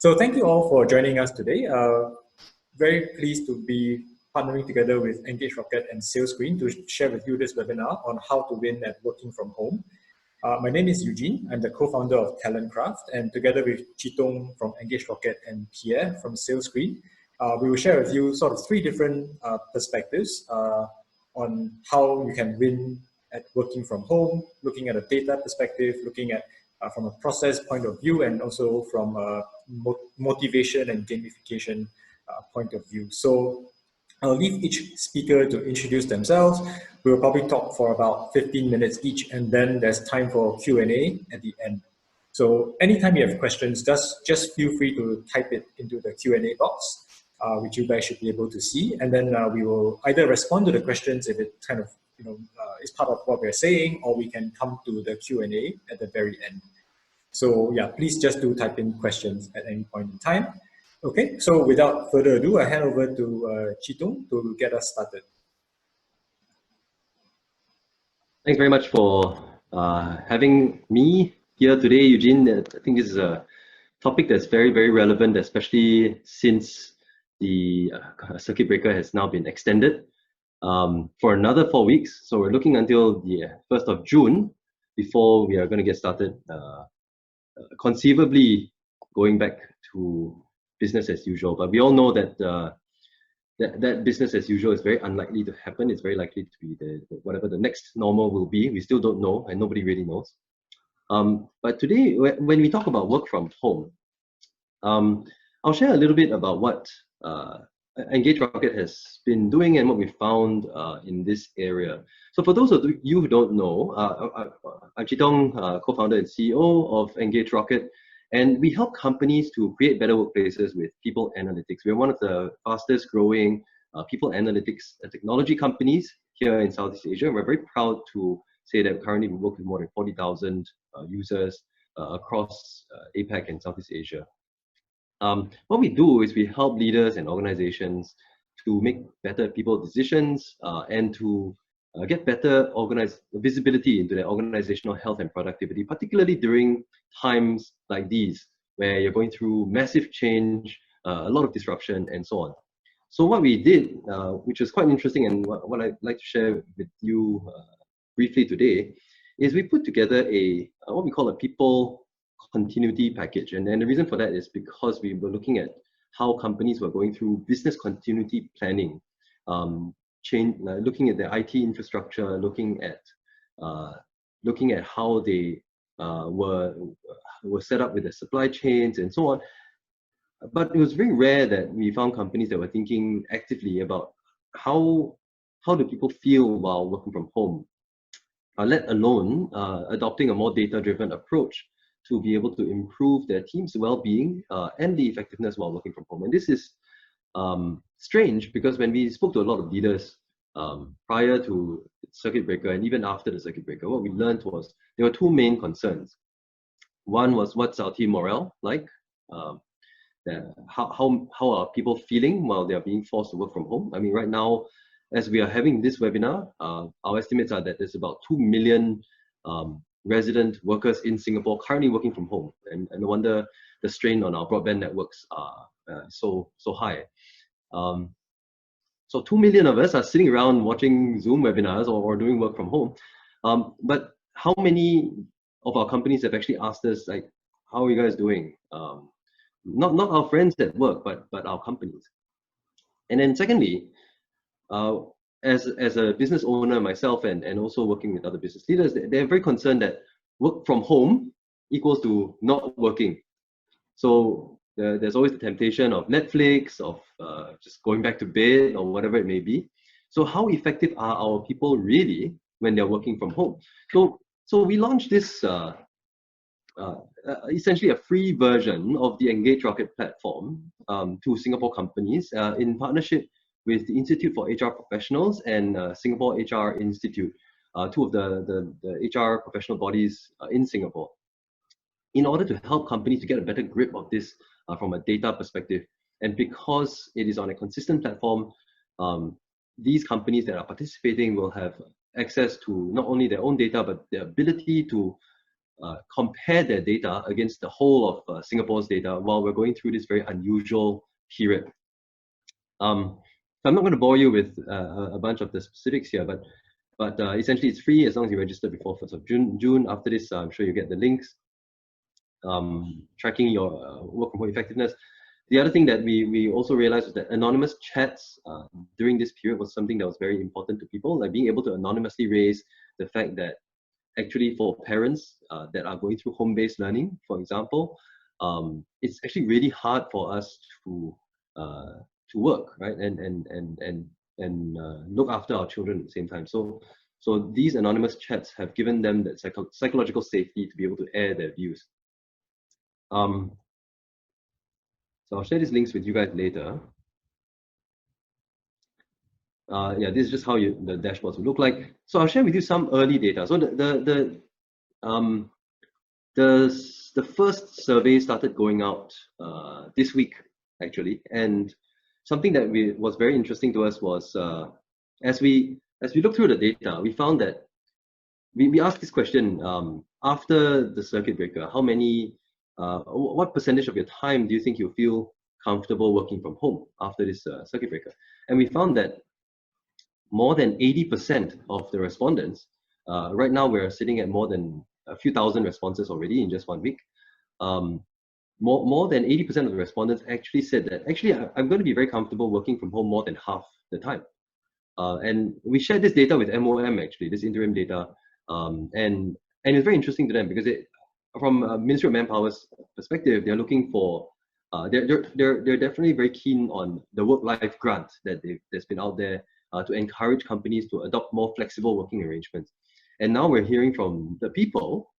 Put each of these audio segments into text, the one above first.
So thank you all for joining us today. Very pleased to be partnering together with Engage Rocket and SalesScreen to share with you this webinar on how to win at working from home. My name is Eugene. I'm the co-founder of Talentcraft, and together with Chitong from Engage Rocket and Pierre from SalesScreen, we will share with you sort of three different perspectives on how you can win at working from home, looking at a data perspective, looking at from a process point of view, and also from a motivation and gamification point of view. So I'll leave each speaker to introduce themselves. We'll probably talk for about 15 minutes each, and then there's time for Q&A at the end. So anytime you have questions, just feel free to type it into the Q&A box, which you guys should be able to see, and then we will either respond to the questions if it kind of is part of what we're saying, or we can come to the Q&A at the very end. So yeah, please just do type in questions at any point in time. Okay, so without further ado, I hand over to Chitong to get us started. Thanks very much for having me here today, Eugene. I think this is a topic that's very, very relevant, especially since the circuit breaker has now been extended for another 4 weeks. So we're looking until the 1st of June before we are going to get started, conceivably going back to business as usual. But we all know that that business as usual is very unlikely to happen. It's very likely to be whatever the next normal will be. We still don't know, and nobody really knows. But today, when we talk about work from home, I'll share a little bit about what Engage Rocket has been doing and what we found in this area. So for those of you who don't know, I'm Chitong, co-founder and CEO of Engage Rocket, and we help companies to create better workplaces with people analytics. We're one of the fastest growing people analytics technology companies here in Southeast Asia. We're very proud to say that currently we work with more than 40,000 users across APAC and Southeast Asia. What we do is we help leaders and organizations to make better people decisions and to get better visibility into their organizational health and productivity, particularly during times like these, where you're going through massive change, a lot of disruption, and so on. So what we did, which was quite interesting, and what I'd like to share with you briefly today, is we put together what we call a people continuity package. And the reason for that is because we were looking at how companies were going through business continuity planning, looking at their IT infrastructure, looking at how they were set up with their supply chains and so on. But it was very rare that we found companies that were thinking actively about how do people feel while working from home, let alone adopting a more data-driven approach to be able to improve their team's well-being and the effectiveness while working from home. And this is strange because when we spoke to a lot of leaders prior to circuit breaker and even after the circuit breaker, what we learned was there were two main concerns. One was, what's our team morale like? How are people feeling while they are being forced to work from home? I mean, right now, as we are having this webinar, our estimates are that there's about 2 million resident workers in Singapore currently working from home, and no wonder the strain on our broadband networks are so high. So 2 million of us are sitting around watching Zoom webinars or doing work from home. But how many of our companies have actually asked us, like, how are you guys doing? Not our friends at work, but our companies. And then secondly, as a business owner myself and also working with other business leaders, they're very concerned that work from home equals to not working. So there's always the temptation of Netflix, of just going back to bed or whatever it may be. So how effective are our people really when they're working from home? So we launched this essentially a free version of the Engage Rocket platform to Singapore companies in partnership with the Institute for HR Professionals and Singapore HR Institute, two of the HR professional bodies in Singapore, in order to help companies to get a better grip of this from a data perspective. And because it is on a consistent platform, these companies that are participating will have access to not only their own data, but the ability to compare their data against the whole of Singapore's data while we're going through this very unusual period. So I'm not going to bore you with a bunch of the specifics here, but essentially it's free as long as you register before 1st of June. After this, I'm sure you get the links. Tracking your work from home effectiveness. The other thing that we also realized was that anonymous chats during this period was something that was very important to people, like being able to anonymously raise the fact that actually for parents that are going through home-based learning, for example, it's actually really hard for us to work, right, and look after our children at the same time. So these anonymous chats have given them that psychological safety to be able to air their views. So I'll share these links with you guys later. Yeah, this is just how the dashboards will look like. So I'll share with you some early data. So the first survey started going out this week, actually, and something that was very interesting to us was as we looked through the data, we found that we asked this question after the circuit breaker: how many, what percentage of your time do you think you feel comfortable working from home after this circuit breaker? And we found that more than 80% of the respondents, right now we're sitting at more than a few thousand responses already in just 1 week. More than 80% of the respondents actually said that actually I'm going to be very comfortable working from home more than half the time. And we shared this data with MOM, actually, this interim data, and it's very interesting to them because from Ministry of Manpower's perspective, they're looking for they're definitely very keen on the work-life grant that's been out there to encourage companies to adopt more flexible working arrangements. And now we're hearing from the people,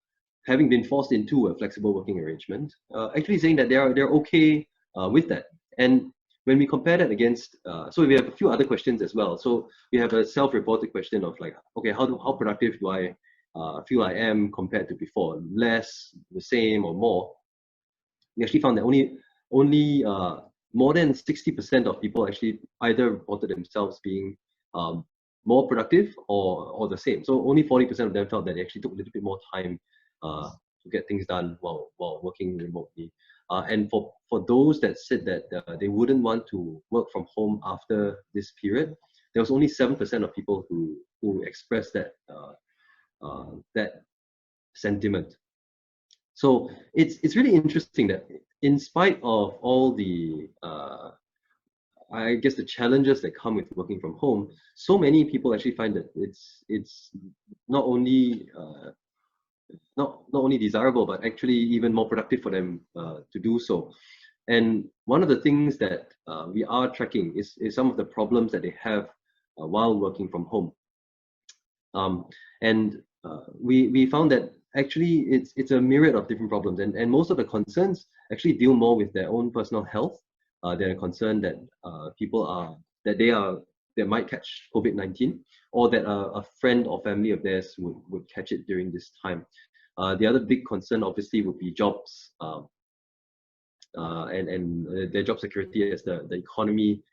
having been forced into a flexible working arrangement, actually saying that they're okay with that. And when we compare that against, so we have a few other questions as well. So we have a self-reported question of like, okay, how productive do I feel I am compared to before? Less, the same, or more? We actually found that only more than 60% of people actually either reported themselves being more productive or the same. So only 40% of them felt that they actually took a little bit more time to get things done while working remotely. And for those that said that they wouldn't want to work from home after this period, there was only 7% of people who expressed that that sentiment. So it's really interesting that in spite of all the I guess the challenges that come with working from home, so many people actually find that it's not only not only desirable, but actually even more productive for them to do so. And one of the things that we are tracking is some of the problems that they have while working from home. We found that actually it's a myriad of different problems, and most of the concerns actually deal more with their own personal health. They're concerned that they might catch COVID-19, or that a friend or family of theirs would catch it during this time. The other big concern obviously would be jobs and their job security, as the economy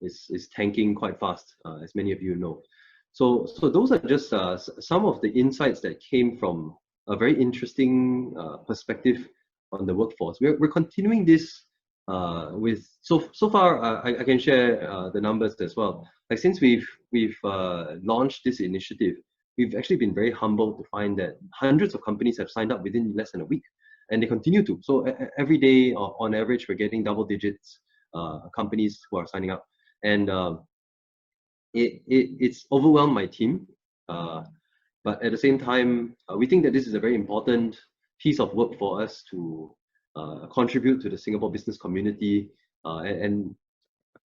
is tanking quite fast, as many of you know. So those are just some of the insights that came from a very interesting perspective on the workforce. We're continuing this with so far. I can share the numbers as well. Like since we've launched this initiative, we've actually been very humbled to find that hundreds of companies have signed up within less than a week, and they continue to. So every day, on average, we're getting double digits companies who are signing up, and it's overwhelmed my team. But at the same time, we think that this is a very important piece of work for us to contribute to the Singapore business community. And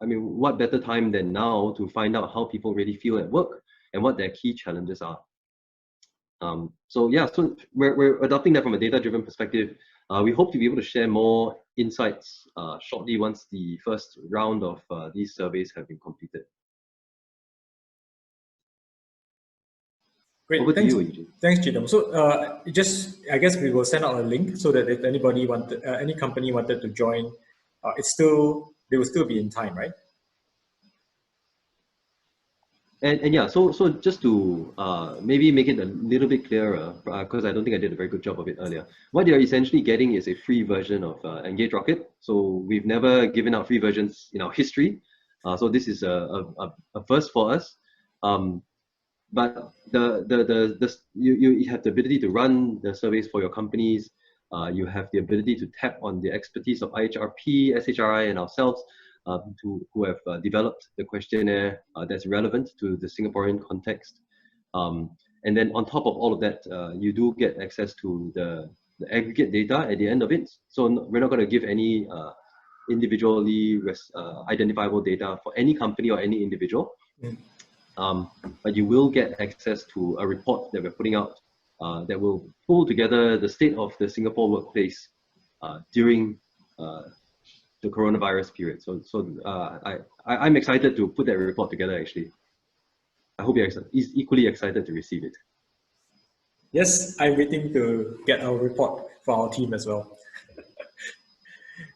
I mean, what better time than now to find out how people really feel at work and what their key challenges are. So yeah, so we're adopting that from a data-driven perspective. We hope to be able to share more insights shortly once the first round of these surveys have been completed. Great, over thanks. to you, Eugene. Thanks, Chidom. So I guess we will send out a link so that if anybody wanted, any company wanted to join, they will still be in time, right? And yeah, so just to maybe make it a little bit clearer, because I don't think I did a very good job of it earlier. What you're essentially getting is a free version of Engage Rocket. So we've never given out free versions in our history. So this is a first for us. But you have the ability to run the surveys for your companies. You have the ability to tap on the expertise of IHRP, SHRI, and ourselves who have developed the questionnaire that's relevant to the Singaporean context. And then on top of all of that, you do get access to the aggregate data at the end of it. So we're not going to give any individually identifiable data for any company or any individual. But you will get access to a report that we're putting out that will pull together the state of the Singapore workplace during the coronavirus period. So I'm excited to put that report together, actually. I hope you're equally excited to receive it. Yes, I'm waiting to get our report for our team as well.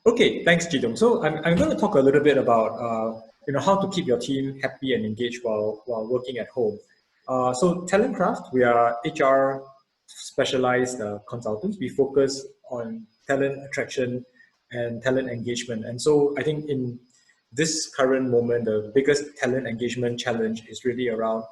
Okay, thanks, Jidong. So I'm going to talk a little bit about how to keep your team happy and engaged while working at home. So Talentcraft, we are HR specialized consultants. We focus on talent attraction and talent engagement. And so I think in this current moment, the biggest talent engagement challenge is really around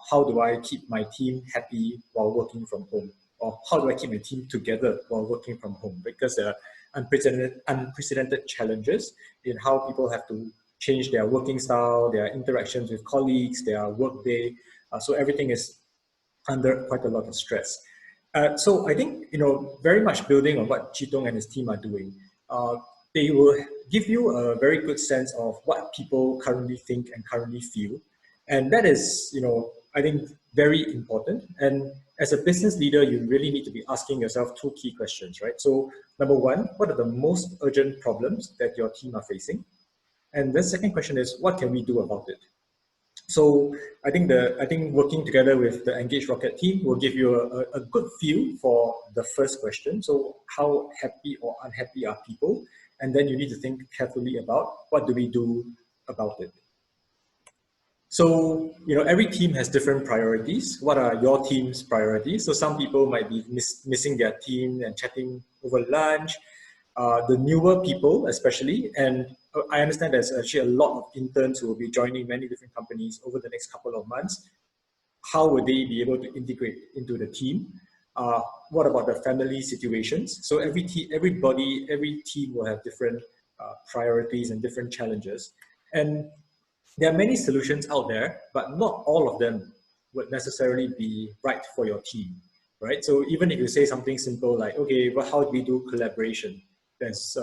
how do I keep my team happy while working from home, or how do I keep my team together while working from home? Because there are unprecedented challenges in how people have to change their working style, their interactions with colleagues, their work day. So everything is under quite a lot of stress. So I think, very much building on what Chitong and his team are doing, they will give you a very good sense of what people currently think and currently feel. And that is, I think, very important. And as a business leader, you really need to be asking yourself two key questions, right? So number one, what are the most urgent problems that your team are facing? And the second question is, what can we do about it? So I think working together with the Engage Rocket team will give you a good feel for the first question. So how happy or unhappy are people? And then you need to think carefully about what do we do about it. So, every team has different priorities. What are your team's priorities? So some people might be missing their team and chatting over lunch. The newer people, especially, and I understand there's actually a lot of interns who will be joining many different companies over the next couple of months. How would they be able to integrate into the team? What about the family situations? So every team will have different priorities and different challenges. And there are many solutions out there, but not all of them would necessarily be right for your team, right? So even if you say something simple like, okay, well, how do we do collaboration? There's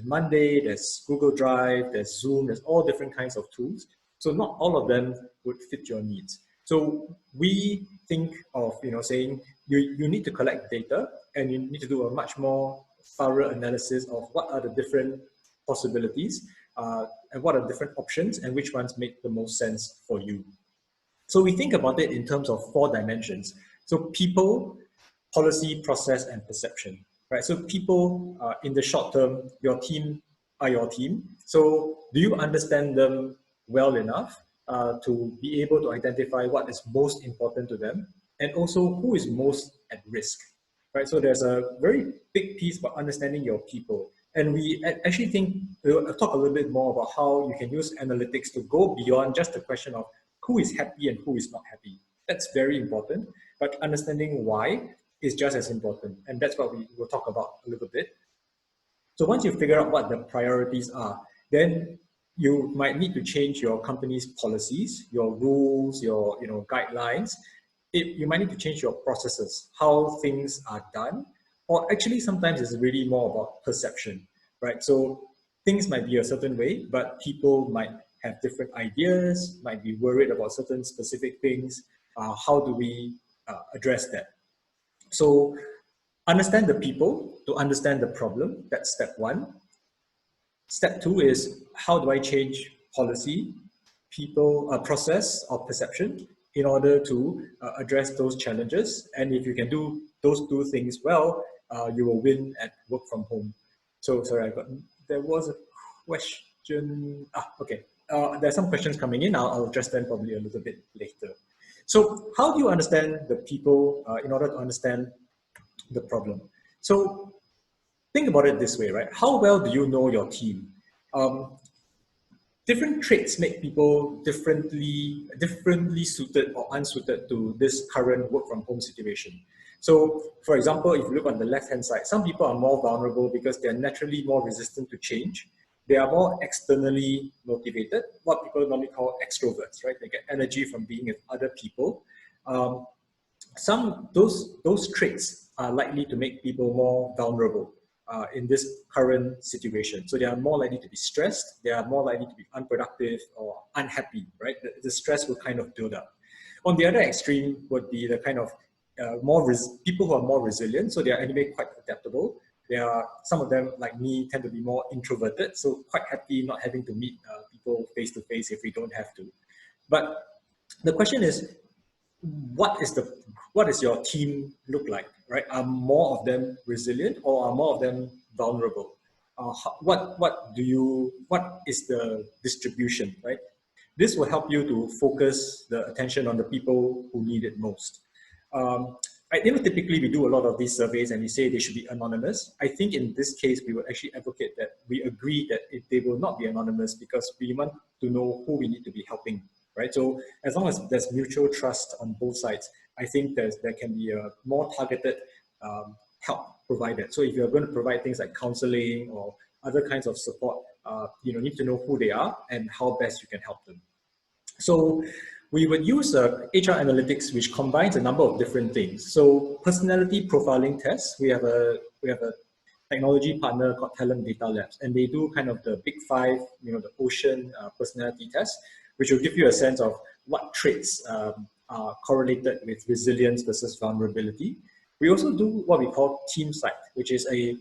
Monday, there's Google Drive, there's Zoom, there's all different kinds of tools. So not all of them would fit your needs. So we think of, saying you need to collect data and you need to do a much more thorough analysis of what are the different possibilities and what are different options and which ones make the most sense for you. So we think about it in terms of 4 dimensions. So people, policy, process, and perception, right? So people in the short term, your team are your team. So do you understand them well enough to be able to identify what is most important to them and also who is most at risk, right? So there's a very big piece about understanding your people. And we actually think we'll talk a little bit more about how you can use analytics to go beyond just the question of who is happy and who is not happy. That's very important, but understanding why is just as important. And that's what we will talk about a little bit. So once you figure out what the priorities are, then you might need to change your company's policies, your rules, your guidelines. You might need to change your processes, how things are done, or actually sometimes it's really more about perception, right? So things might be a certain way, but people might have different ideas, might be worried about certain specific things. How do we address that? So understand the people to understand the problem. That's step 1. Step 2 is how do I change policy, people, process, or perception in order to address those challenges. And if you can do those 2 things well, you will win at work from home. So sorry, there was a question. Okay. There's some questions coming in. I'll address them probably a little bit later. So how do you understand the people in order to understand the problem? So think about it this way, right? How well do you know your team? Different traits make people differently suited or unsuited to this current work from home situation. So for example, if you look on the left-hand side, some people are more vulnerable because they're naturally more resistant to change. They are more externally motivated, what people normally call extroverts, right? They get energy from being with other people. Those traits are likely to make people more vulnerable in this current situation. So they are more likely to be stressed, they are more likely to be unproductive or unhappy, right? The stress will kind of build up. On the other extreme would be the kind of people who are more resilient, so they are anyway quite adaptable. Some of them, like me, tend to be more introverted, so quite happy not having to meet people face to face if we don't have to. But the question is, what is your team look like, right? Are more of them resilient or are more of them vulnerable? What is the distribution, right? This will help you to focus the attention on the people who need it most. Typically we do a lot of these surveys and we say they should be anonymous. I think in this case, we would actually advocate that we agree that they will not be anonymous because we want to know who we need to be helping, right? So as long as there's mutual trust on both sides, I think there can be a more targeted help provided. So if you're going to provide things like counseling or other kinds of support, you need to know who they are and how best you can help them. So we would use HR analytics, which combines a number of different things. So personality profiling tests, we have a technology partner called Talent Data Labs, and they do kind of the big five, the ocean personality test, which will give you a sense of what traits are correlated with resilience versus vulnerability. We also do what we call Team Sight, which is a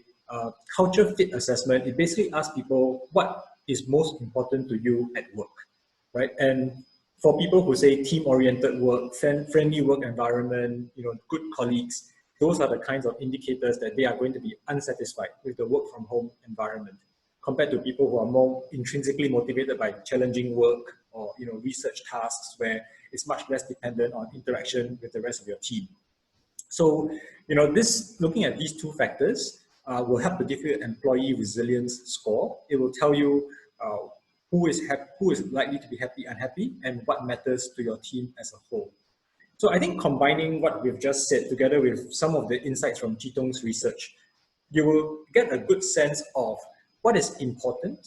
culture fit assessment. It basically asks people what is most important to you at work, right? And for people who say team-oriented work, friendly work environment, good colleagues, those are the kinds of indicators that they are going to be unsatisfied with the work from home environment, compared to people who are more intrinsically motivated by challenging work or research tasks where it's much less dependent on interaction with the rest of your team. So looking at these two factors will help to give you an employee resilience score. It will tell you who is likely to be happy, unhappy, and what matters to your team as a whole. So I think combining what we've just said together with some of the insights from Jitong's research, you will get a good sense of what is important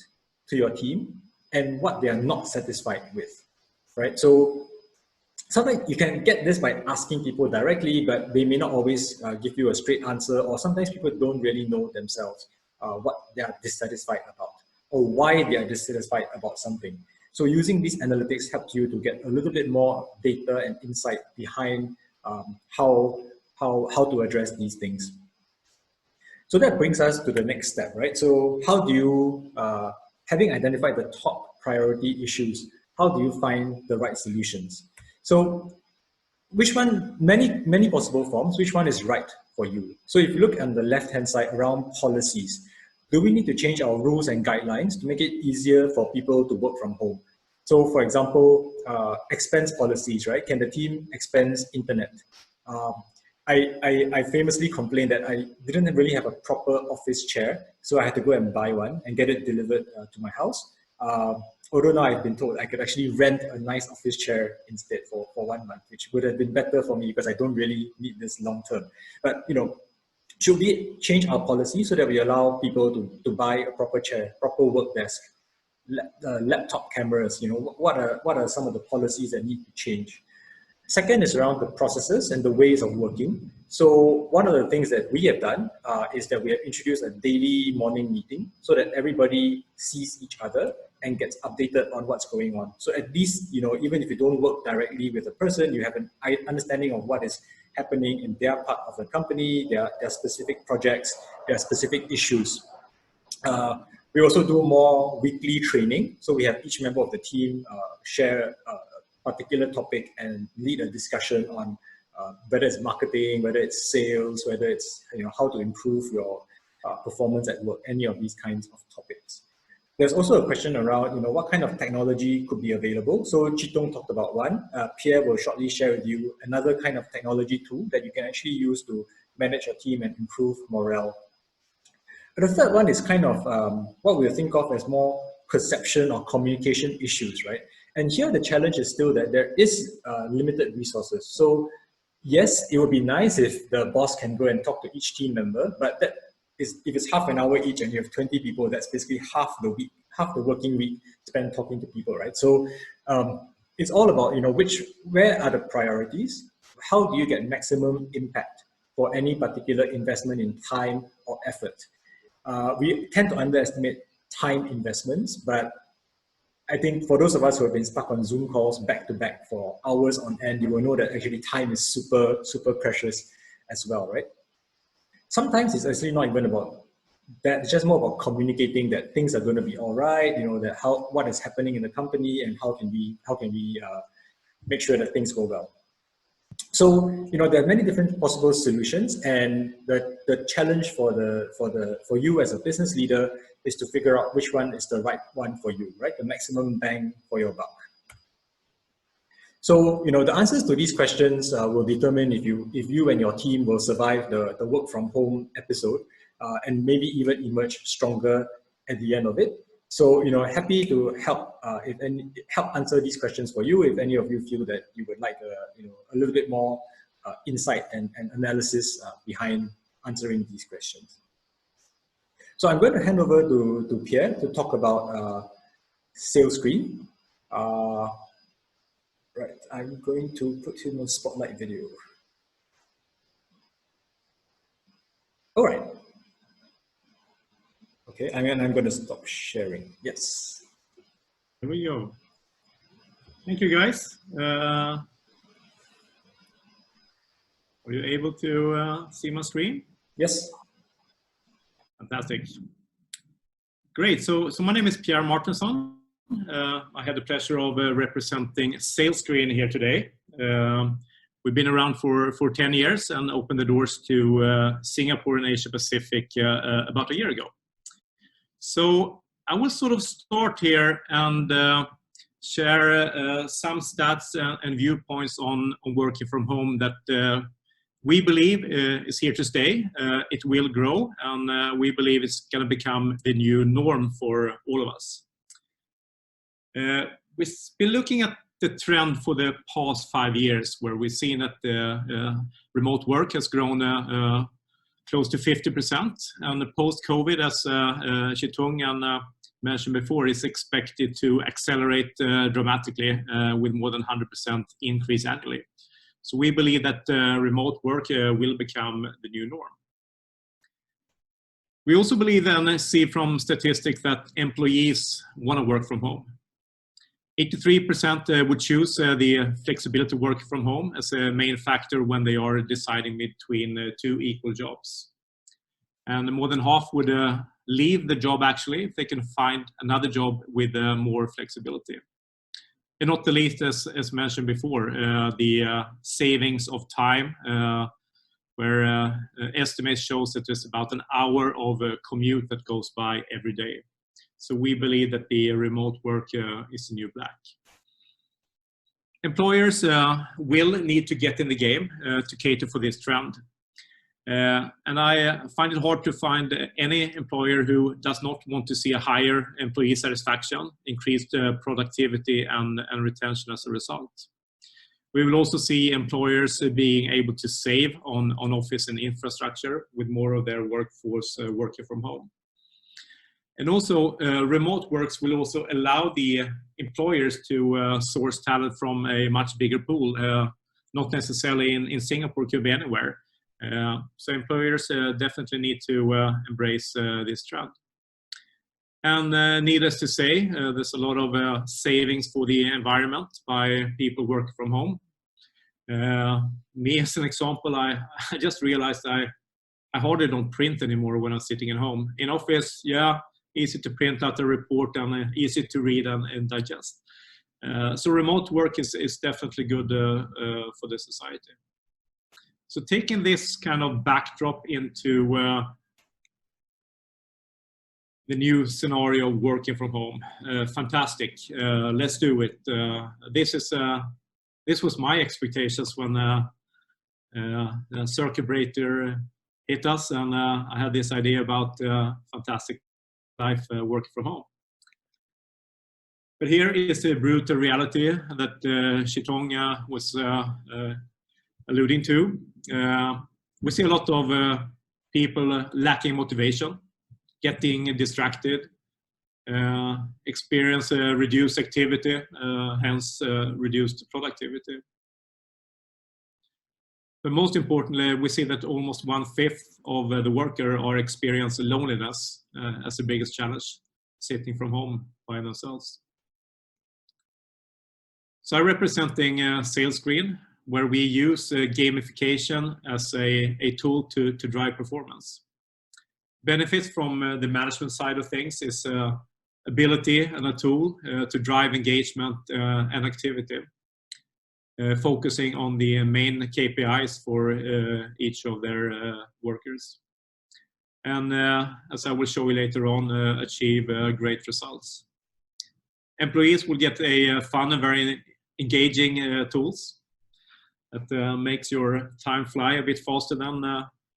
to your team and what they are not satisfied with, right? So sometimes you can get this by asking people directly, but they may not always give you a straight answer, or sometimes people don't really know themselves what they are dissatisfied about or why they are dissatisfied about something. So using these analytics helps you to get a little bit more data and insight behind how to address these things. So that brings us to the next step, right? So how do you, having identified the top priority issues, how do you find the right solutions? So which one, many possible forms, which one is right for you? So if you look on the left-hand side around policies, do we need to change our rules and guidelines to make it easier for people to work from home? So for example, expense policies, right? Can the team expense internet? I famously complained that I didn't really have a proper office chair, so I had to go and buy one and get it delivered to my house. Although now I've been told I could actually rent a nice office chair instead for 1 month, which would have been better for me because I don't really need this long term. But should we change our policy so that we allow people to buy a proper chair, proper work desk, laptop cameras? What are some of the policies that need to change? Second is around the processes and the ways of working. So one of the things that we have done is that we have introduced a daily morning meeting so that everybody sees each other and gets updated on what's going on. So at least, even if you don't work directly with a person, you have an understanding of what is happening in their part of the company, their specific projects, their specific issues. We also do more weekly training. So we have each member of the team share particular topic and lead a discussion on whether it's marketing, whether it's sales, whether it's how to improve your performance at work, any of these kinds of topics. There's also a question around, what kind of technology could be available. So Chitong talked about one. Pierre will shortly share with you another kind of technology tool that you can actually use to manage your team and improve morale. But the third one is kind of what we'll think of as more perception or communication issues, right? And here the challenge is still that there is limited resources. So yes, it would be nice if the boss can go and talk to each team member, but that is, if it's half an hour each and you have 20 people, that's basically half the week, half the working week spent talking to people, right? So it's all about, where are the priorities? How do you get maximum impact for any particular investment in time or effort? We tend to underestimate time investments, but I think for those of us who have been stuck on Zoom calls back to back for hours on end, you will know that actually time is super, super precious as well, right? Sometimes it's actually not even about that. It's just more about communicating that things are going to be all right, that what is happening in the company and how can we make sure that things go well. So, there are many different possible solutions, and the challenge for you as a business leader is to figure out which one is the right one for you, right? The maximum bang for your buck. So, the answers to these questions will determine if you and your team will survive the work from home episode and maybe even emerge stronger at the end of it. So, happy to help help answer these questions for you if any of you feel that you would like a little bit more insight and analysis behind answering these questions. So I'm going to hand over to Pierre to talk about sales screen. Right, I'm going to put him on spotlight video. All right. Okay, I'm going to stop sharing. Yes. Here we go. Thank you, guys. Are you able to see my screen? Yes. Fantastic. Great. So my name is Pierre Martinsson. I had the pleasure of representing SalesScreen here today. We've been around for 10 years and opened the doors to Singapore and Asia Pacific about a year ago. So I will sort of start here and share some stats and viewpoints on working from home that we believe is here to stay. It will grow, and we believe it's going to become the new norm for all of us. We've been looking at the trend for the past 5 years, where we've seen that remote work has grown close to 50%, and post-COVID, as Chitong and mentioned before, is expected to accelerate dramatically with more than 100% increase annually. So we believe that remote work will become the new norm. We also believe and see from statistics that employees want to work from home. 83% would choose the flexibility to work from home as a main factor when they are deciding between two equal jobs. And more than half would leave the job actually if they can find another job with more flexibility. And not the least, as mentioned before, the savings of time, where estimates shows that there's about an hour of commute that goes by every day. So we believe that the remote work is the new black. Employers will need to get in the game to cater for this trend. And I find it hard to find any employer who does not want to see a higher employee satisfaction, increased productivity and retention as a result. We will also see employers being able to save on office and infrastructure with more of their workforce working from home. And also, remote works will also allow the employers to source talent from a much bigger pool, not necessarily in Singapore, could be anywhere. So employers definitely need to embrace this trend. And needless to say, there's a lot of savings for the environment by people working from home. Me as an example, I just realized I hardly don't print anymore when I'm sitting at home. In office, yeah, easy to print out a report and easy to read and digest. So remote work is definitely good for the society. So taking this kind of backdrop into the new scenario of working from home. Fantastic. Let's do it. This was my expectations when the circuit breaker hit us, and I had this idea about fantastic life working from home. But here is the brutal reality that Shitong was alluding to. We see a lot of people lacking motivation, getting distracted, experience reduced activity, hence reduced productivity. But most importantly, we see that almost 1/5 of the worker are experiencing loneliness as the biggest challenge, sitting from home by themselves. So I'm representing SalesScreen, where we use gamification as a tool to drive performance. Benefits from the management side of things is ability and a tool to drive engagement and activity, focusing on the main KPIs for each of their workers. And as I will show you later on, achieve great results. Employees will get a fun and very engaging tools that makes your time fly a bit faster than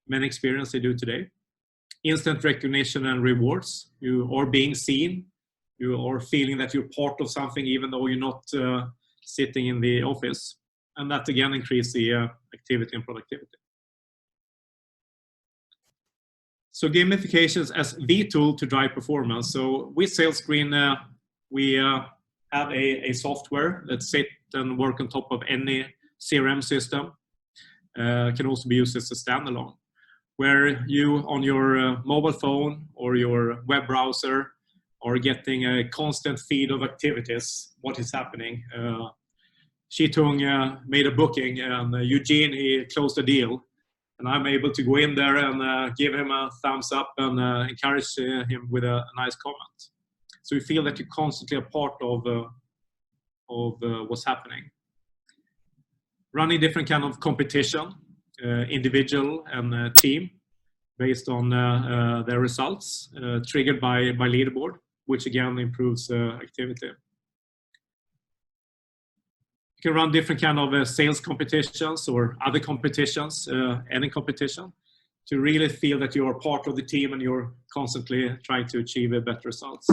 many experience they do today. Instant recognition and rewards. You are being seen. You are feeling that you're part of something even though you're not sitting in the office. And that again increases the activity and productivity. So gamifications as the tool to drive performance. So with SalesScreen, we have a software that sits and work on top of any CRM system. Can also be used as a standalone, where you on your mobile phone or your web browser are getting a constant feed of activities, what is happening. Shitung made a booking, and Eugene, he closed a deal. And I'm able to go in there and give him a thumbs up and encourage him with a nice comment. So you feel that you're constantly a part of what's happening. Running different kind of competition, individual and team, based on their results, triggered by leaderboard, which again improves activity. You can run different kind of sales competitions or other competitions, any competition, to really feel that you're part of the team and you're constantly trying to achieve better results.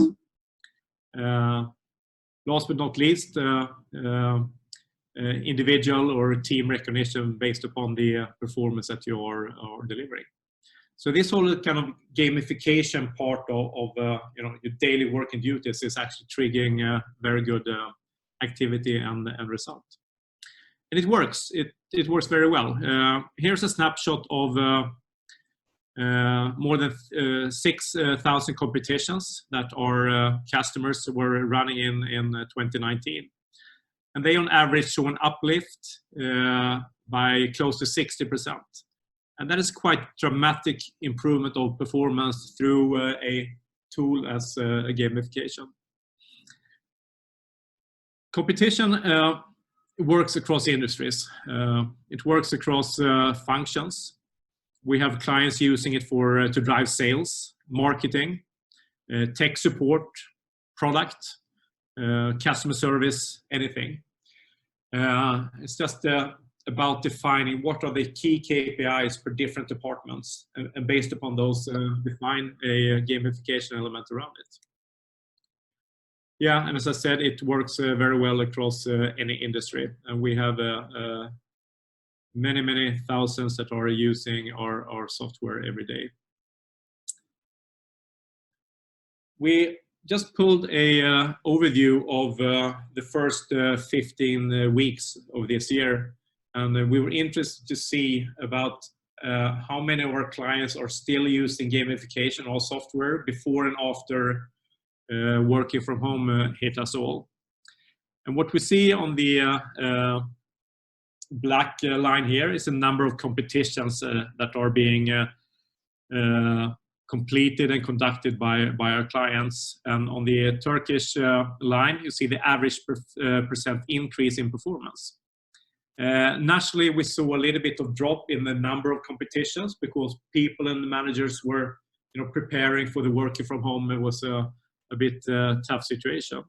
Last but not least, individual or team recognition based upon the performance that you are delivering. So this whole kind of gamification part of your daily working duties is actually triggering very good activity and result. And it works. It works very well. Here's a snapshot of more than 6,000 competitions that our customers were running in 2019. And they on average show an uplift by close to 60%. And that is quite dramatic improvement of performance through a tool as a gamification. Competition works across industries. It works across functions. We have clients using it to drive sales, marketing, tech support, product, customer service, anything. It's just about defining what are the key KPIs for different departments, and based upon those, define a gamification element around it. Yeah, and as I said, it works very well across any industry, and we have many thousands that are using our software every day. We just pulled a overview of the first 15 weeks of this year, and we were interested to see about how many of our clients are still using gamification or software before and after working from home hit us all. And what we see on the black line here is a number of competitions that are being completed and conducted by our clients. And on the Turkish line, you see the average percent increase in performance. Nationally, we saw a little bit of drop in the number of competitions because people and the managers were preparing for the working from home, it was a bit tough situation.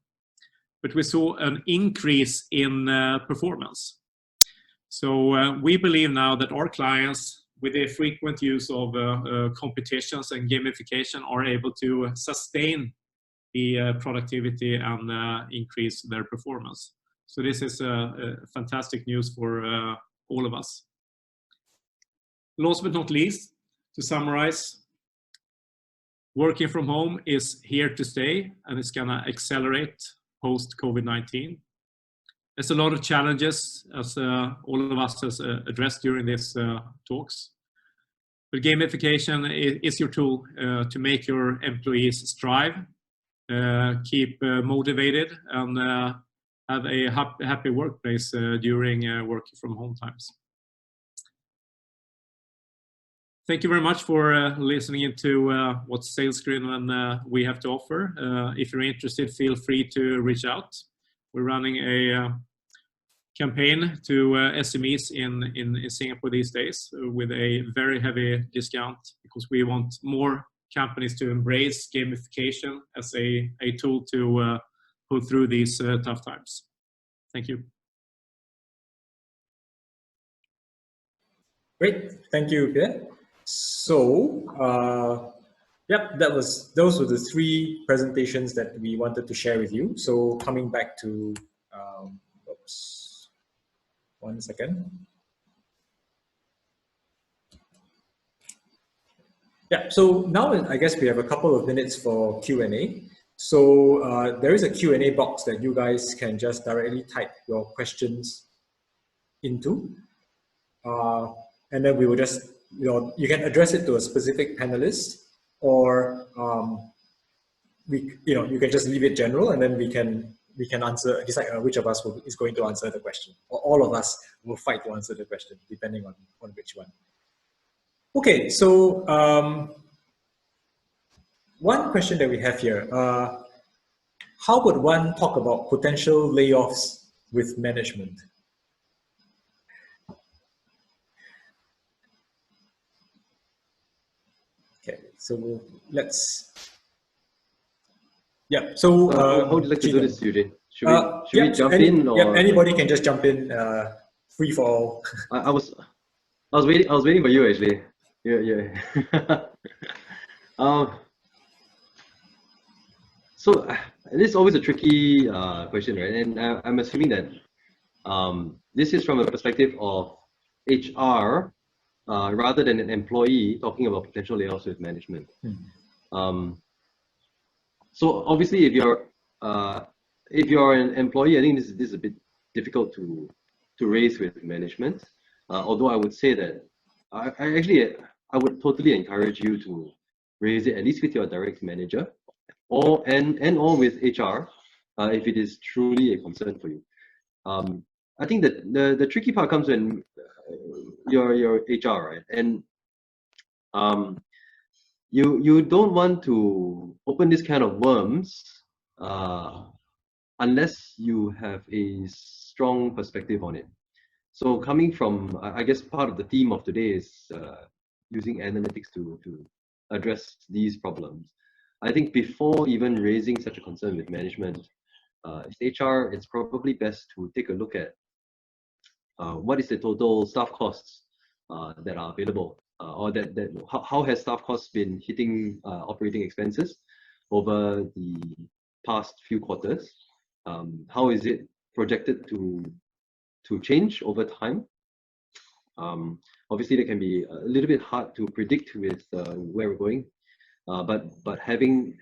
But we saw an increase in performance. So we believe now that our clients, with the frequent use of competitions and gamification, are able to sustain the productivity and increase their performance. So this is fantastic news for all of us. Last but not least, to summarize, working from home is here to stay, and it's going to accelerate post-COVID-19. There's a lot of challenges, as all of us has addressed during these talks. But gamification is your tool to make your employees strive, keep motivated, and have a happy workplace during working from home times. Thank you very much for listening into what SalesScreen and we have to offer. If you're interested, feel free to reach out. We're running a campaign to SMEs in Singapore these days with a very heavy discount, because we want more companies to embrace gamification as a tool to pull through these tough times. Thank you. Great, thank you, Pierre. So, yep, those were the 3 presentations that we wanted to share with you. So coming back to, oops, 1 second. Yeah, so now I guess we have a couple of minutes for Q&A. So there is a Q&A box that you guys can just directly type your questions into. And then we will just, you can address it to a specific panelist, or you can just leave it general, and then we can answer, decide which of us is going to answer the question, or all of us will fight to answer the question, depending on which one. Okay, so one question that we have here, how would one talk about potential layoffs with management? Okay, so let's, yeah, so how would you like to do this, Eugene? Should we jump in, or yeah, anybody can just jump in, free for all. I was waiting for you, actually. Yeah. So this is always a tricky question, right? And I'm assuming that this is from a perspective of HR rather than an employee talking about potential layoffs with management. So obviously, if you're an employee, I think this is a bit difficult to raise with management. Although I would say that I would totally encourage you to raise it at least with your direct manager, or with HR, if it is truly a concern for you. I think that the tricky part comes when you're HR, right? And you don't want to open this kind of worms unless you have a strong perspective on it. So coming from, I guess part of the theme of today is using analytics to address these problems. I think before even raising such a concern with management, HR, it's probably best to take a look at what is the total staff costs that are available, or how has staff costs been hitting operating expenses over the past few quarters? How is it projected to change over time? Obviously, that can be a little bit hard to predict with where we're going, but having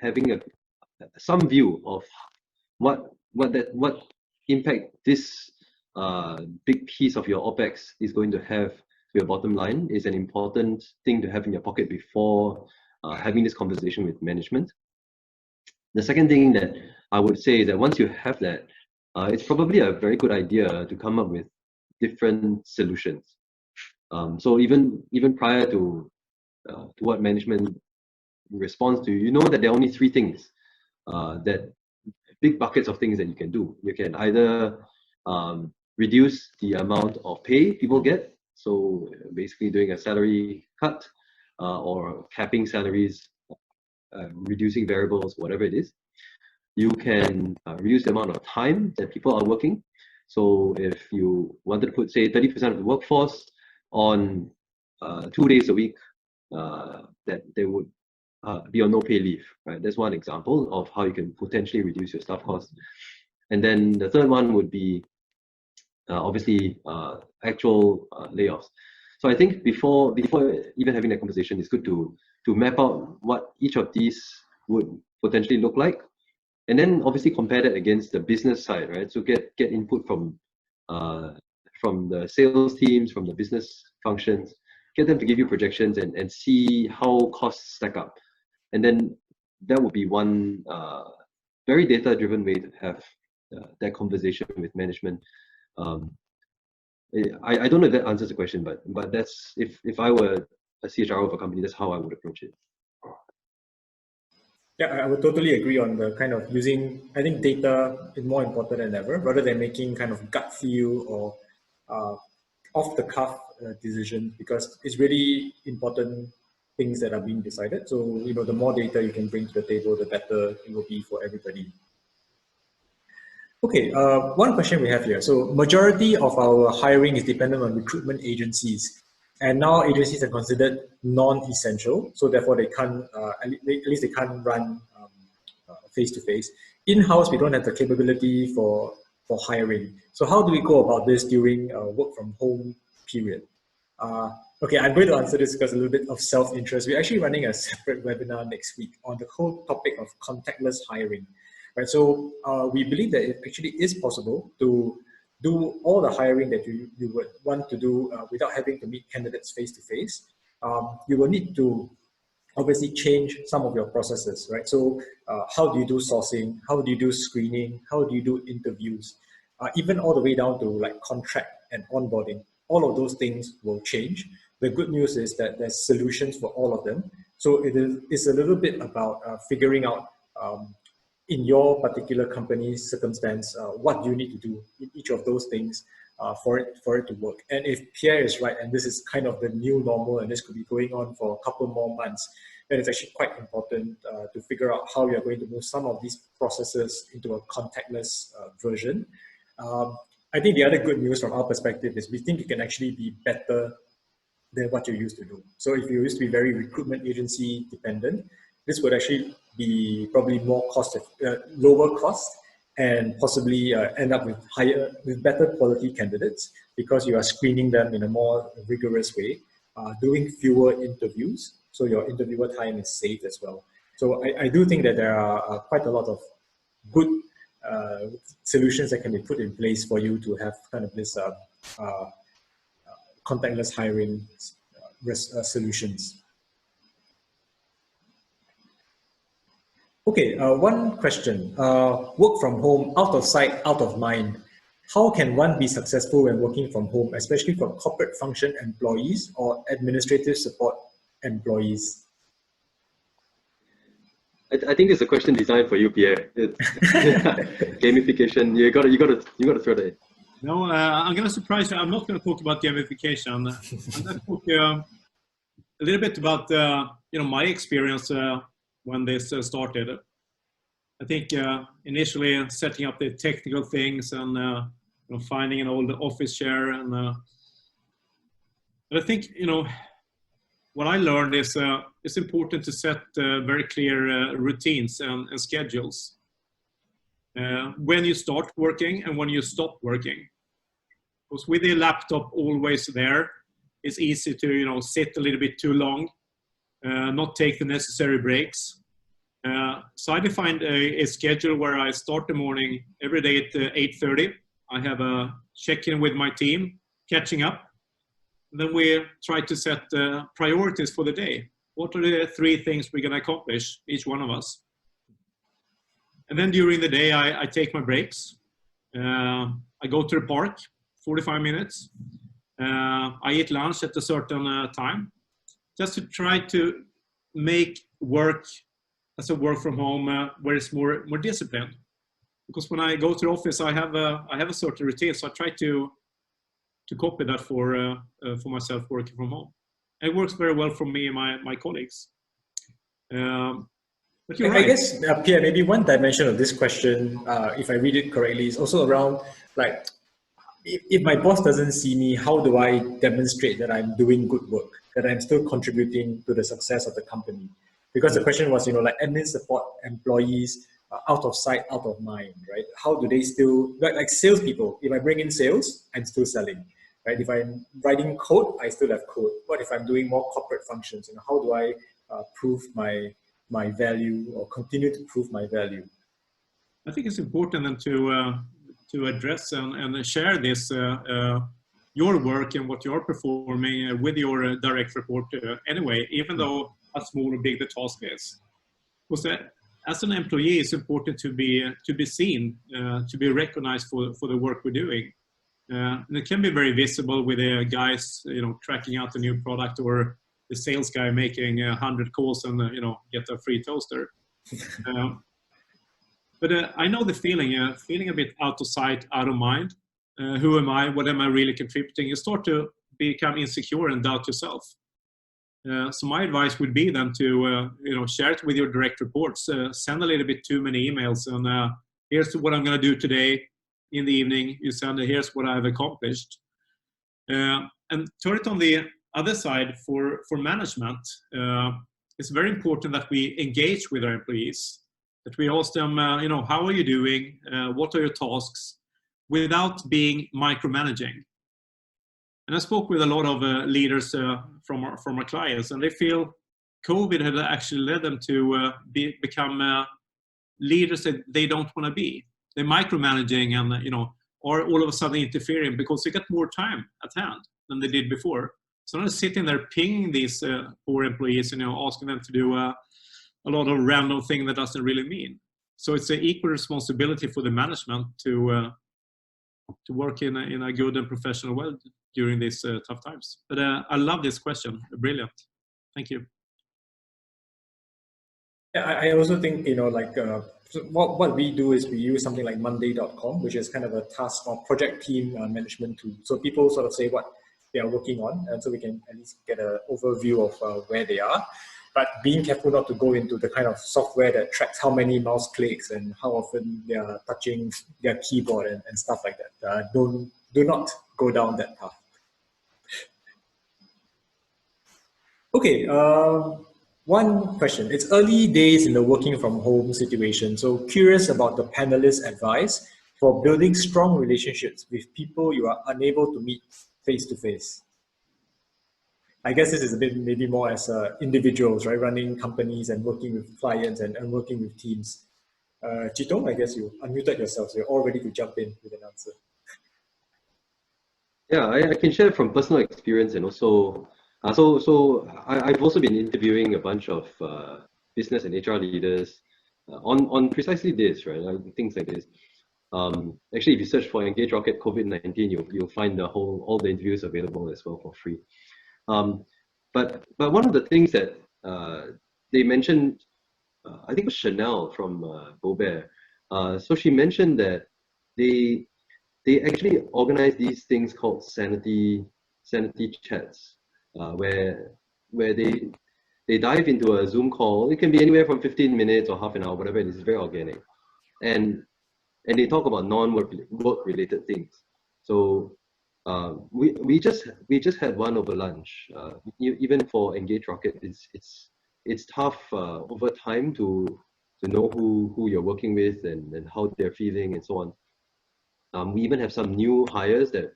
some view of what impact this big piece of your OPEX is going to have to your bottom line is an important thing to have in your pocket before having this conversation with management. The second thing that I would say is that once you have that, it's probably a very good idea to come up with different solutions. So even prior to what management responds to, you know that there are only 3 things, that big buckets of things that you can do. You can either reduce the amount of pay people get, so basically doing a salary cut or capping salaries reducing variables, whatever it is. You can reduce the amount of time that people are working. So if you wanted to put, say, 30% of the workforce on 2 days a week, that they would be on no pay leave, right? That's one example of how you can potentially reduce your staff costs. And then the third one would be obviously actual layoffs. So I think before even having that conversation, it's good to map out what each of these would potentially look like, and then obviously compare that against the business side, right? So get input from the sales teams, from the business functions, get them to give you projections and see how costs stack up. And then that would be one very data-driven way to have that conversation with management. I don't know if that answers the question, but that's if I were a CHRO of a company, that's how I would approach it. Yeah, I would totally agree on the kind of using, I think data is more important than ever, rather than making kind of gut feel or off the cuff decisions, because it's really important things that are being decided. So, you know, the more data you can bring to the table, the better it will be for everybody. Okay, one question we have here. So majority of our hiring is dependent on recruitment agencies. And now agencies are considered non-essential. So therefore they can't, at least they can't run face-to-face. In-house, we don't have the capability for hiring. So how do we go about this during work from home period? Okay, I'm going to answer this because a little bit of self-interest. We're actually running a separate webinar next week on the whole topic of contactless hiring. Right, so we believe that it actually is possible to do all the hiring that you would want to do without having to meet candidates face-to-face. You will need to obviously change some of your processes, right? So how do you do sourcing? How do you do screening? How do you do interviews? Even all the way down to like contract and onboarding. All of those things will change. The good news is that there's solutions for all of them. So it's a little bit about figuring out in your particular company's circumstance, what do you need to do in each of those things for it to work. And if Pierre is right, and this is kind of the new normal, and this could be going on for a couple more months, then it's actually quite important to figure out how you're going to move some of these processes into a contactless version. I think the other good news from our perspective is we think it can actually be better than what you used to do. So if you used to be very recruitment agency dependent, this would actually be probably more lower cost, and possibly end up with better quality candidates because you are screening them in a more rigorous way, doing fewer interviews, so your interviewer time is saved as well. So I do think that there are quite a lot of good solutions that can be put in place for you to have kind of this contactless hiring solutions. Okay, one question. Work from home, out of sight, out of mind. How can one be successful when working from home, especially for corporate function employees or administrative support employees? I think it's a question designed for you, Pierre. Gamification. You got to throw that in. No, I'm going to surprise you. I'm not going to talk about gamification. I'm going to talk a little bit about my experience when this started. I think initially setting up the technical things and finding an old office chair, and but I think what I learned is it's important to set very clear routines and schedules when you start working and when you stop working. Because with the laptop always there, it's easy to sit a little bit too long, not take the necessary breaks. So I defined a schedule where I start the morning every day at 8:30. I have a check-in with my team, catching up. And then we try to set priorities for the day. What are the 3 things we're going to accomplish, each one of us? And then during the day, I take my breaks. I go to the park, 45 minutes. I eat lunch at a certain time, just to try to make work as a work from home where it's more disciplined. Because when I go to the office, I have a certain routine, so I try to copy that for myself working from home. It works very well for me and my colleagues. But you're I right. guess, Pierre, maybe one dimension of this question, if I read it correctly, is also around like, if my boss doesn't see me, how do I demonstrate that I'm doing good work, that I'm still contributing to the success of the company? Because the question was, like admin support employees, out of sight, out of mind, right? How do they still, like salespeople, if I bring in sales, I'm still selling, right? If I'm writing code, I still have code. What if I'm doing more corporate functions? How do I prove my value or continue to prove my value? I think it's important then to address and share this your work and what you're performing with your direct report anyway, even though how small or big the task is. Because as an employee, it's important to be seen, to be recognized for the work we're doing. And it can be very visible with the guys, tracking out the new product, or the sales guy making 100 calls and get a free toaster. But I know the feeling a bit out of sight, out of mind. Who am I? What am I really contributing? You start to become insecure and doubt yourself. So my advice would be then to share it with your direct reports. Send a little bit too many emails, and here's what I'm going to do today. In the evening, you send here's what I've accomplished, and turn it on the other side for management. It's very important that we engage with our employees. That we ask them, how are you doing? What are your tasks? Without being micromanaging. And I spoke with a lot of leaders from our clients, and they feel COVID had actually led them to become leaders that they don't want to be. They're micromanaging and, or all of a sudden interfering because they got more time at hand than they did before. So now sitting there pinging these poor employees, asking them to do a lot of random thing that doesn't really mean. So it's an equal responsibility for the management to work in a good and professional way during these tough times. But I love this question. Brilliant. Thank you. Yeah, I also think, so what we do is we use something like Monday.com, which is kind of a task or project team management tool. So people sort of say what they are working on, and so we can at least get an overview of where they are. But being careful not to go into the kind of software that tracks how many mouse clicks and how often they are touching their keyboard and stuff like that. Do not go down that path. Okay, one question. It's early days in the working from home situation, so curious about the panelists' advice for building strong relationships with people you are unable to meet face to face. I guess this is a bit maybe more as individuals, right? Running companies and working with clients and working with teams. Chito, I guess you unmuted yourself, so you're all ready to jump in with an answer. Yeah, I can share from personal experience, and also, I've also been interviewing a bunch of business and HR leaders on precisely this, right? Like, things like this. Actually, if you search for Engage Rocket COVID-19, you'll find all the interviews available as well for free. But one of the things that they mentioned, I think it was Chanel from Beauvais. So she mentioned that they actually organize these things called sanity chats, where they dive into a Zoom call. It can be anywhere from 15 minutes or half an hour, whatever it is. It's very organic, and they talk about non-work related things. So we just had one over lunch. Even for Engage Rocket, it's tough over time to know who you're working with and how they're feeling and so on. We even have some new hires that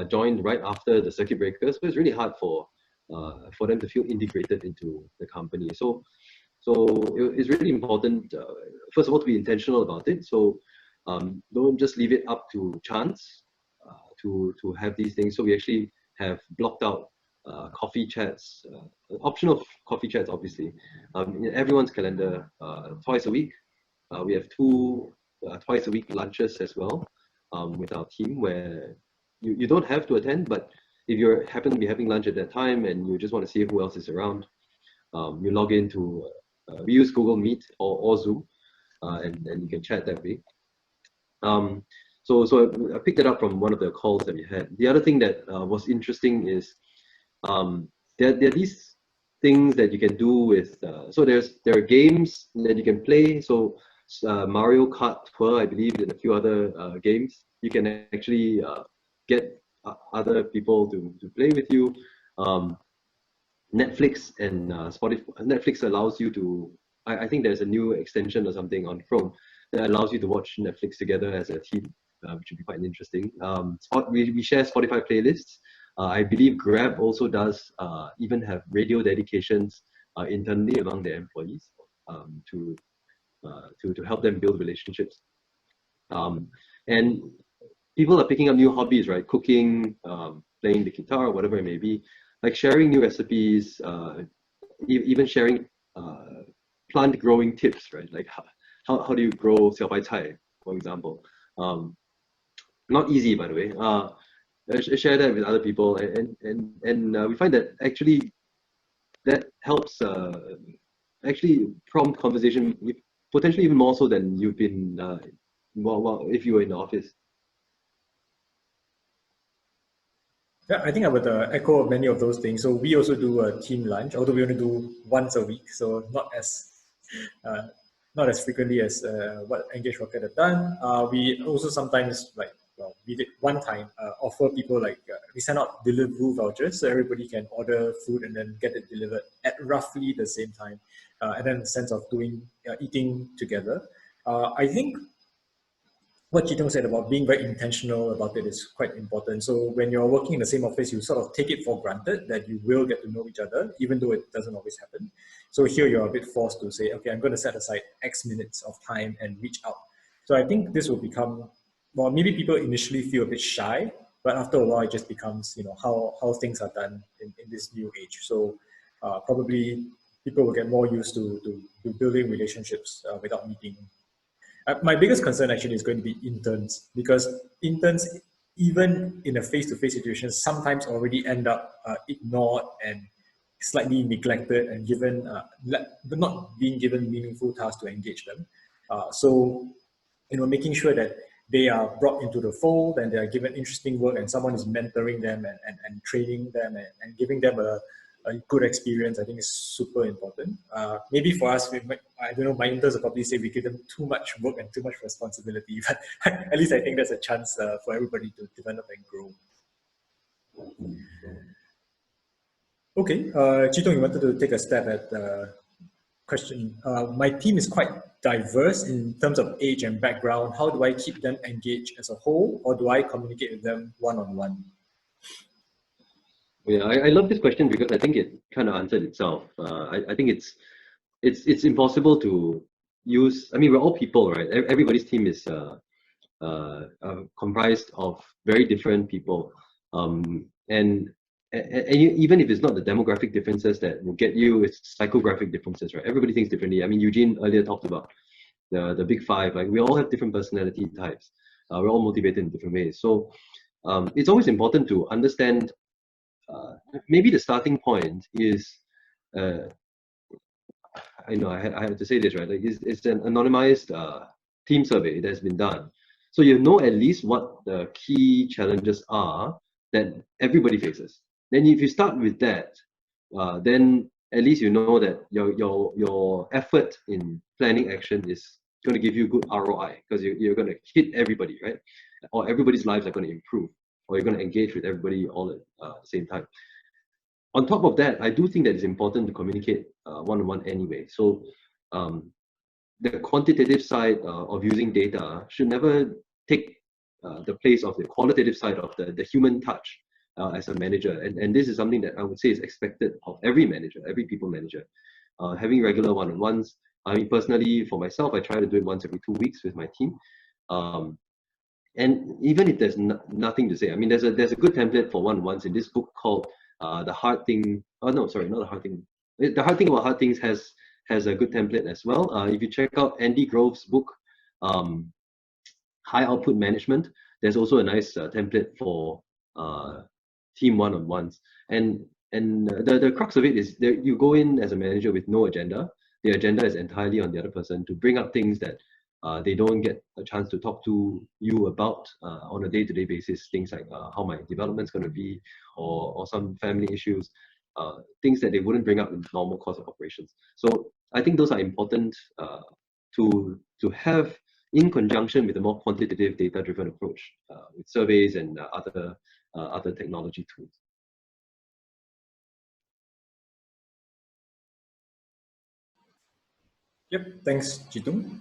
joined right after the circuit breaker, so it's really hard for them to feel integrated into the company. So it's really important, first of all, to be intentional about it. So don't just leave it up to chance to have these things. So we actually have blocked out coffee chats, optional coffee chats, obviously, in everyone's calendar twice a week. We have two twice a week lunches as well with our team, where you don't have to attend, but if you happen to be having lunch at that time and you just want to see who else is around, you log into, we use Google Meet or Zoom, and you can chat that way. So I picked it up from one of the calls that we had. The other thing that was interesting is there are these things that you can do with. So there are games that you can play. So Mario Kart Tour, I believe, and a few other games. You can actually get other people to play with you. Netflix and Spotify. Netflix allows you to. I think there's a new extension or something on Chrome that allows you to watch Netflix together as a team, which would be quite interesting. We share Spotify playlists. I believe Grab also does even have radio dedications internally among their employees to help them build relationships. And people are picking up new hobbies, right? Cooking, playing the guitar, whatever it may be, like sharing new recipes, even sharing plant growing tips, right? Like how do you grow xiaobai cai, for example? Not easy, by the way. Share that with other people, and we find that actually that helps actually prompt conversation, potentially even more so than you've been well, if you were in the office. Yeah, I think I would echo many of those things. So we also do a team lunch, although we only do once a week, so not as frequently as what Engage Rocket have done. We also sometimes we did one time offer people we send out Deliveroo vouchers so everybody can order food and then get it delivered at roughly the same time, and then the sense of eating together. I think what Chitong said about being very intentional about it is quite important. So when you're working in the same office, you sort of take it for granted that you will get to know each other, even though it doesn't always happen. So here you're a bit forced to say, okay, I'm going to set aside X minutes of time and reach out. So I think this will become, well, maybe people initially feel a bit shy, but after a while it just becomes, how things are done in this new age. So probably people will get more used to building relationships without meeting. My biggest concern actually is going to be interns, because interns, even in a face-to-face situation, sometimes already end up ignored and slightly neglected and given, not being given meaningful tasks to engage them. So, making sure that they are brought into the fold and they are given interesting work and someone is mentoring them and training them and giving them a good experience, I think is super important. Maybe for us, I don't know, my interns will probably say we give them too much work and too much responsibility, but at least I think there's a chance for everybody to develop and grow. Okay, Chitong, you wanted to take a stab at the question. My team is quite diverse in terms of age and background. How do I keep them engaged as a whole, or do I communicate with them one-on-one? Yeah, I love this question because I think it kind of answered itself. I think it's impossible to use. I mean, we're all people, right? Everybody's team is comprised of very different people, and even if it's not the demographic differences that will get you, it's psychographic differences, right? Everybody thinks differently. I mean, Eugene earlier talked about the big five. Like, we all have different personality types. We're all motivated in different ways. So it's always important to understand. Maybe the starting point is, I know I have to say this, right? Like, it's an anonymized team survey that's been done. So you know at least what the key challenges are that everybody faces. Then if you start with that, then at least you know that your effort in planning action is going to give you good ROI, because you're going to hit everybody, right? Or everybody's lives are going to improve, or you're going to engage with everybody all at the same time. On top of that, I do think that it's important to communicate one-on-one anyway. So the quantitative side of using data should never take the place of the qualitative side of the human touch as a manager. And this is something that I would say is expected of every manager, every people manager. Having regular one-on-ones. I mean, personally, for myself, I try to do it once every 2 weeks with my team. And even if there's nothing to say, I mean, there's a good template for one-on-ones in this book called The Hard Thing. Oh no, sorry, not The Hard Thing. The Hard Thing About Hard Things has a good template as well. If you check out Andy Grove's book, High Output Management, there's also a nice template for team one-on-ones. And the crux of it is that you go in as a manager with no agenda. The agenda is entirely on the other person to bring up things that they don't get a chance to talk to you about on a day-to-day basis. Things like how my development's going to be, or some family issues. things that they wouldn't bring up in normal course of operations. So I think those are important to have in conjunction with a more quantitative data-driven approach with surveys and other technology tools. Yep, thanks, Jitung.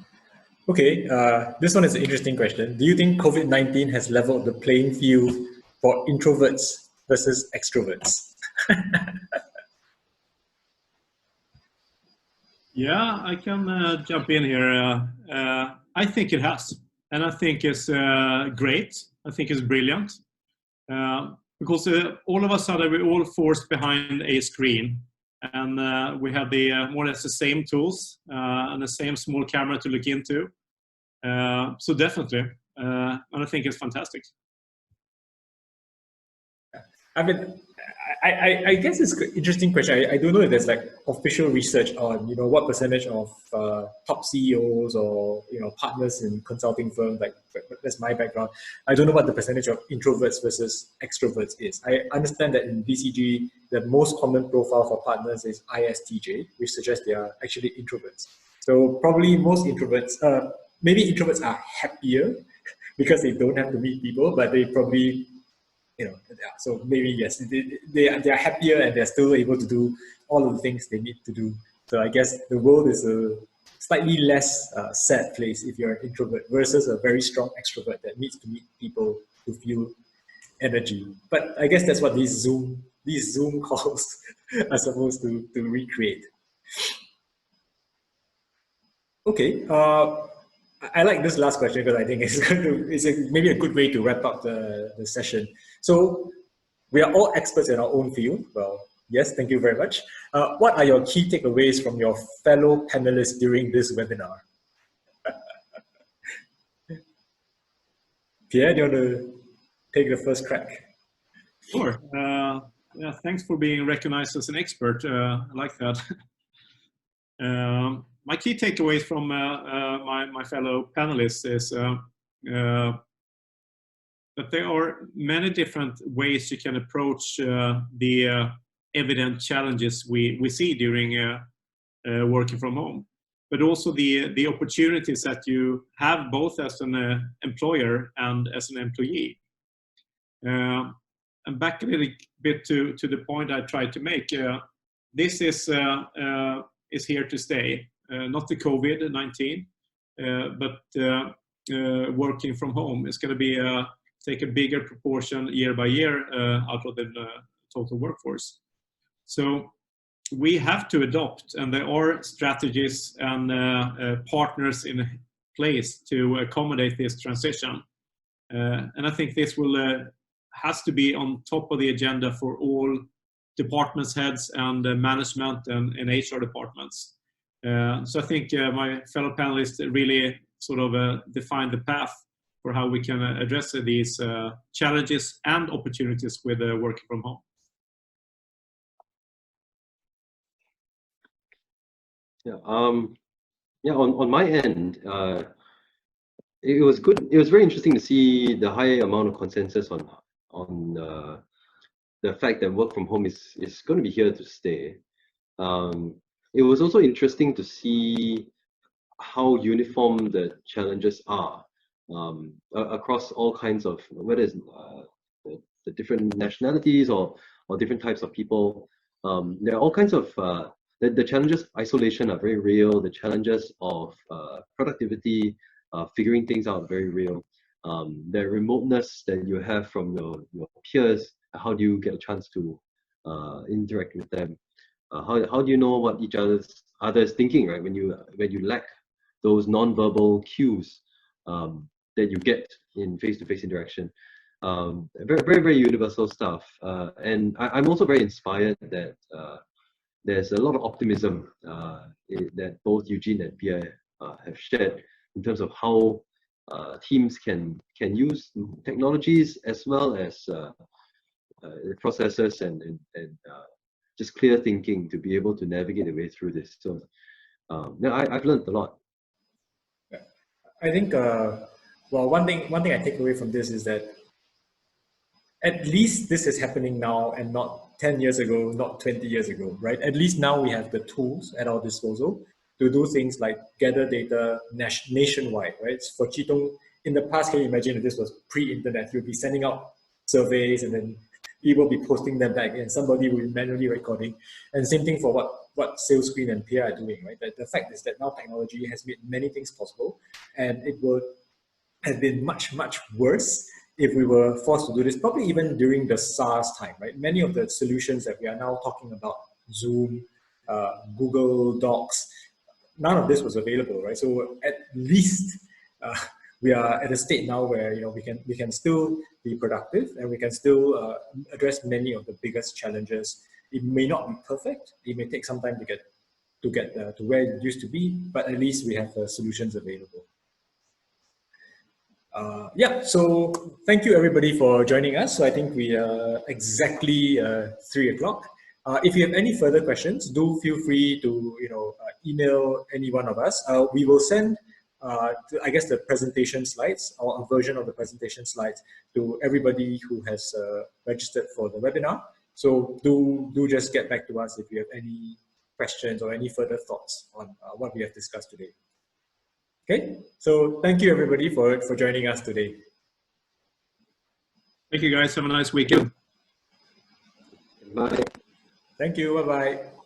Okay, this one is an interesting question. Do you think COVID-19 has leveled the playing field for introverts versus extroverts? Yeah, I can jump in here. I think it has, and I think it's great. I think it's brilliant because all of a sudden we're all forced behind a screen, and we have the more or less the same tools and the same small camera to look into. So definitely, and I think it's fantastic. I mean, I guess it's an interesting question. I don't know if there's like official research on, you know, what percentage of top CEOs or, you know, partners in consulting firms, like that's my background. I don't know what the percentage of introverts versus extroverts is. I understand that in BCG, the most common profile for partners is ISTJ, which suggests they are actually introverts. So probably most introverts, maybe introverts are happier because they don't have to meet people, but they probably, you know, so maybe yes, they are happier and they're still able to do all of the things they need to do. So I guess the world is a slightly less sad place if you're an introvert versus a very strong extrovert that needs to meet people to feel energy. But I guess that's what these Zoom calls are supposed to recreate. Okay, I like this last question because I think it's maybe a good way to wrap up the session. So we are all experts in our own field. Well, yes, thank you very much. What are your key takeaways from your fellow panelists during this webinar? Pierre, do you want to take the first crack? Sure. Yeah, thanks for being recognized as an expert. I like that. My key takeaways from my fellow panelists is that there are many different ways you can approach the evident challenges we see during working from home, but also the opportunities that you have both as an employer and as an employee. And back a little bit to the point I tried to make, this is here to stay. Not the COVID-19, but working from home is going to be take a bigger proportion year by year out of the total workforce. So we have to adopt, and there are strategies and partners in place to accommodate this transition. And I think this will has to be on top of the agenda for all departments heads and management and HR departments. So I think my fellow panelists really sort of define the path for how we can address these challenges and opportunities with working from home. Yeah, on my end, it was good. It was very interesting to see the high amount of consensus on the fact that work from home is going to be here to stay. It was also interesting to see how uniform the challenges are across all kinds of, whether it's the different nationalities or different types of people. There are all kinds of the challenges of isolation are very real. The challenges of productivity, figuring things out, are very real. The remoteness that you have from your peers, how do you get a chance to interact with them? How do you know what each other's thinking, right? When you lack those non-verbal cues that you get in face-to-face interaction. Very, very, very universal stuff. And I'm also very inspired that there's a lot of optimism that both Eugene and Pierre have shared in terms of how teams can use technologies as well as processes and just clear thinking to be able to navigate the way through this. So I've learned a lot. I think, well, one thing I take away from this is that at least this is happening now and not 10 years ago, not 20 years ago, right? At least now we have the tools at our disposal to do things like gather data nationwide, right? For Chitong, in the past, can you imagine if this was pre-internet, you'd be sending out surveys and then people will be posting them back and somebody will be manually recording. And same thing for what Sales Screen and PR are doing, right? The fact is that now technology has made many things possible, and it would have been much, much worse if we were forced to do this, probably even during the SARS time, right? Many of the solutions that we are now talking about, Zoom, Google Docs, none of this was available, right? So at least we are at a state now where we can still be productive and we can still address many of the biggest challenges. It may not be perfect. It may take some time to get to where it used to be, but at least we have solutions available. Yeah, so thank you everybody for joining us. So I think we are exactly 3 o'clock. If you have any further questions, do feel free to email any one of us. We will send, I guess, the presentation slides or a version of the presentation slides to everybody who has registered for the webinar. So do just get back to us if you have any questions or any further thoughts on what we have discussed today. Okay, so thank you everybody for joining us today. Thank you guys. Have a nice weekend. Bye. Thank you. Bye-bye.